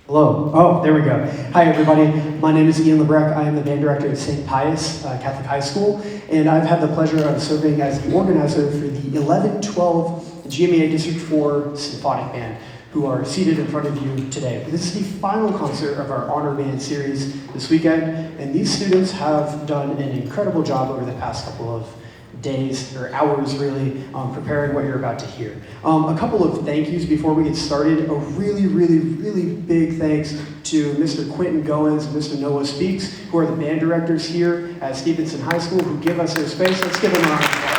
Hello. Oh, there we go. Hi, everybody. My name is Ian Lebrecq. I am the band director at St. Pius Catholic High School, and I've had the pleasure of serving as the organizer for the 11-12 GMEA District IV Symphonic Band, who are seated in front of you today. This is the final concert of our Honor Band series this weekend, and these students have done an incredible job over the past couple of days, or hours really, preparing what you're about to hear. A couple of thank yous before we get started. A really, really, really big thanks to Mr. Quentin Goins and Mr. Noah Speaks, who are the band directors here at Stevenson High School, who give us their space. Let's give them a round of applause.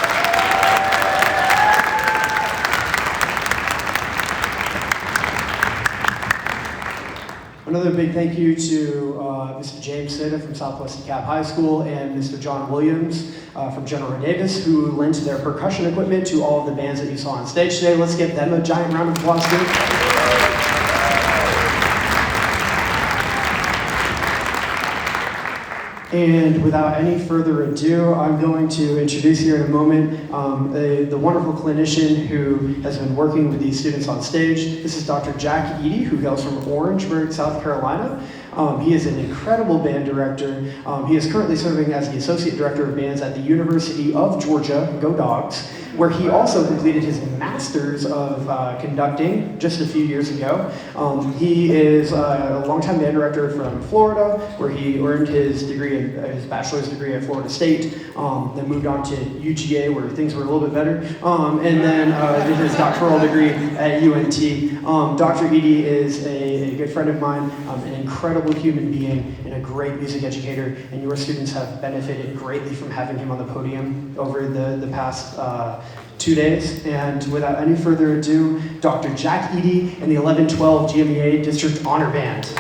Another big thank you to Mr. James Seda from Southwest DeKalb High School and Mr. John Williams from General Davis, who lent their percussion equipment to all of the bands that you saw on stage today. Let's give them a giant round of applause too. And without any further ado, I'm going to introduce here in a moment the wonderful clinician who has been working with these students on stage. This is Dr. Jack Eady, who hails from Orangeburg, South Carolina. He is an incredible band director. He is currently serving as the Associate Director of Bands at the University of Georgia, Go Dogs, where he also completed his Master's of Conducting just a few years ago. He is a longtime band director from Florida, where he earned his bachelor's degree at Florida State, then moved on to UGA, where things were a little bit better, and then did his doctoral degree at UNT. Dr. Eady is a good friend of mine, an incredible human being, and a great music educator, and your students have benefited greatly from having him on the podium over the past 2 days. And without any further ado, Dr. Jack Eady and the 11-12 GMEA District Honor Band.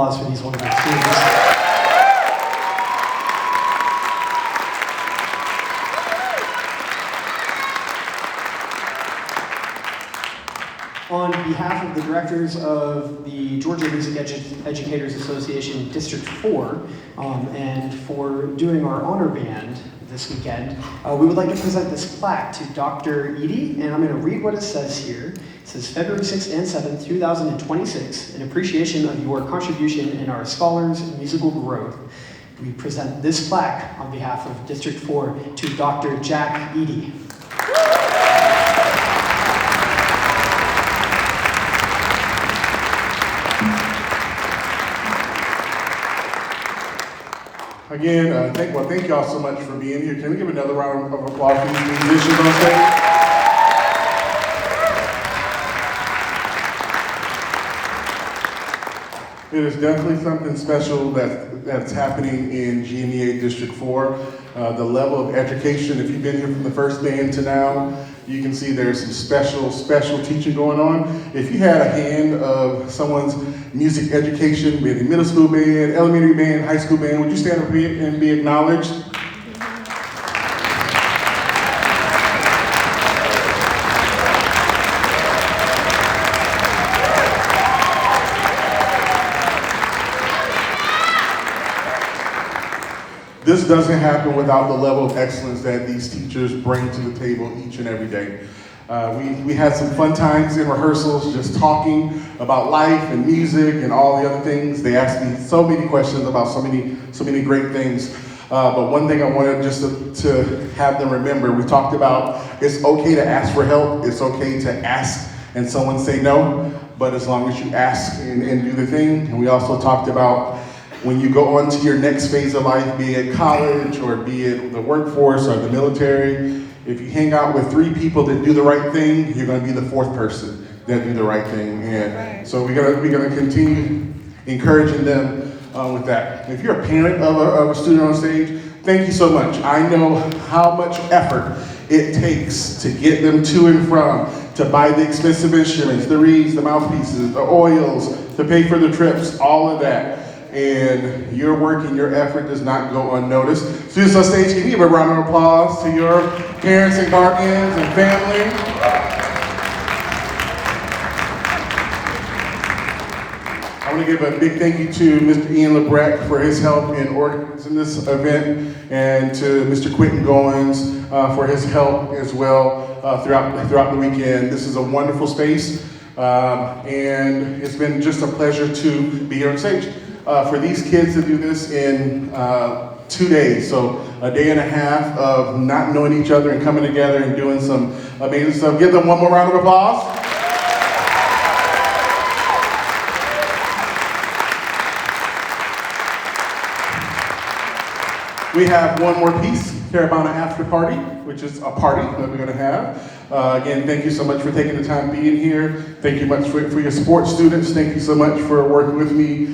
applause for these wonderful students. On behalf of the directors of the Georgia Music Educators Association District 4, and for doing our honor band this weekend, we would like to present this plaque to Dr. Eady, and I'm going to read what it says here. It says, February 6th and 7th, 2026, in appreciation of your contribution in our scholars' musical growth. We present this plaque on behalf of District 4 to Dr. Jack Eady. Again, thank y'all so much for being here. Can we give another round of applause for these musicians on stage? It is definitely something special that's happening in GMEA District 4. The level of education, if you've been here from the first band to now, you can see there's some special teaching going on. If you had a hand of someone's music education, maybe middle school band, elementary band, high school band, would you stand up and be acknowledged? This doesn't happen without the level of excellence that these teachers bring to the table each and every day. We had some fun times in rehearsals just talking about life and music and all the other things. They asked me so many questions about so many great things. But one thing I wanted just to have them remember, we talked about it's okay to ask for help. It's okay to ask and someone say no, but as long as you ask and do the thing. And we also talked about when you go on to your next phase of life, be it college or be it the workforce or the military, if you hang out with 3 people that do the right thing, you're going to be the 4th person that do the right thing. And so we're going to continue encouraging them with that. If you're a parent of a student on stage, thank you so much. I know how much effort it takes to get them to and from, to buy the expensive instruments, the reeds, the mouthpieces, the oils, to pay for the trips, all of that. And your work and your effort does not go unnoticed. Students on stage, can you give a round of applause to your parents and guardians and family? I want to give a big thank you to Mr. Ian LeBrecq for his help in organizing this event, and to Mr. Quentin Goins for his help as well throughout the weekend. This is a wonderful space, and it's been just a pleasure to be here on stage. For these kids to do this in 2 days, so a day and a half of not knowing each other and coming together and doing some amazing stuff. Give them one more round of applause. We have one more piece, Caravana After Party, which is a party that we're going to have. Again, thank you so much for taking the time being here. Thank you much for your support, students. Thank you so much for working with me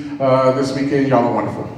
this weekend. Y'all are wonderful.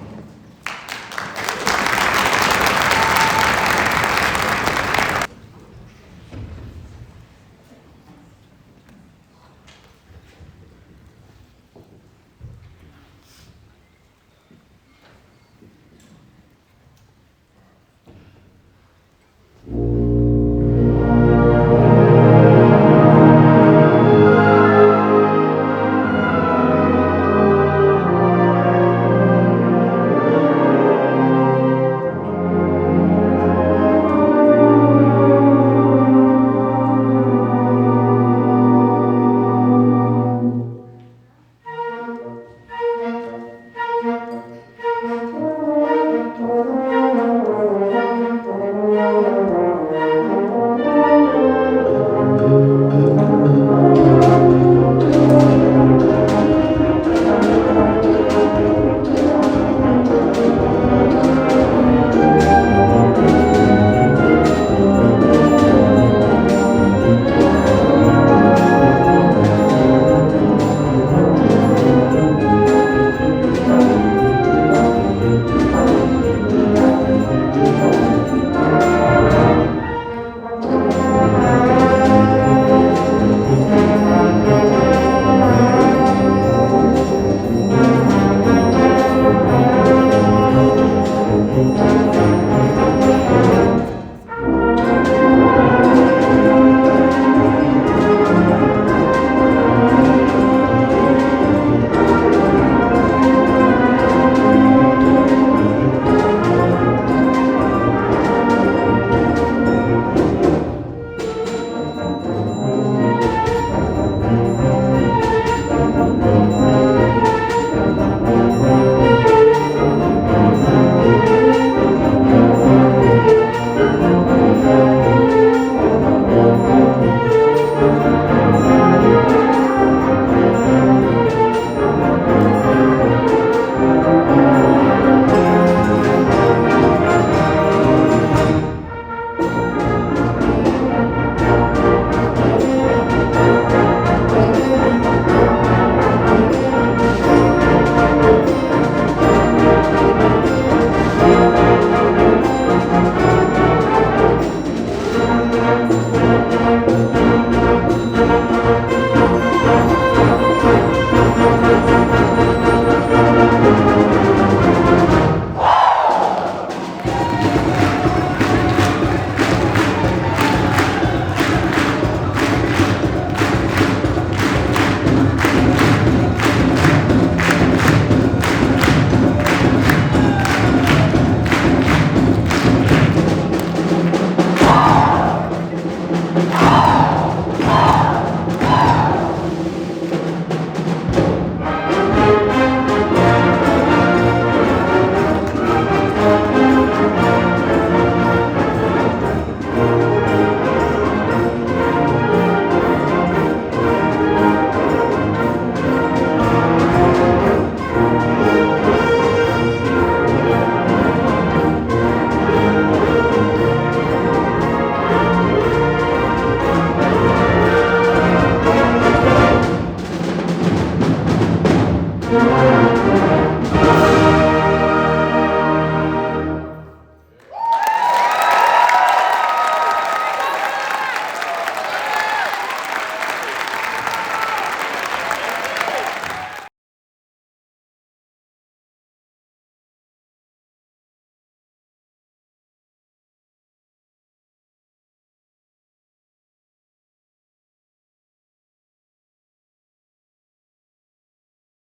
you.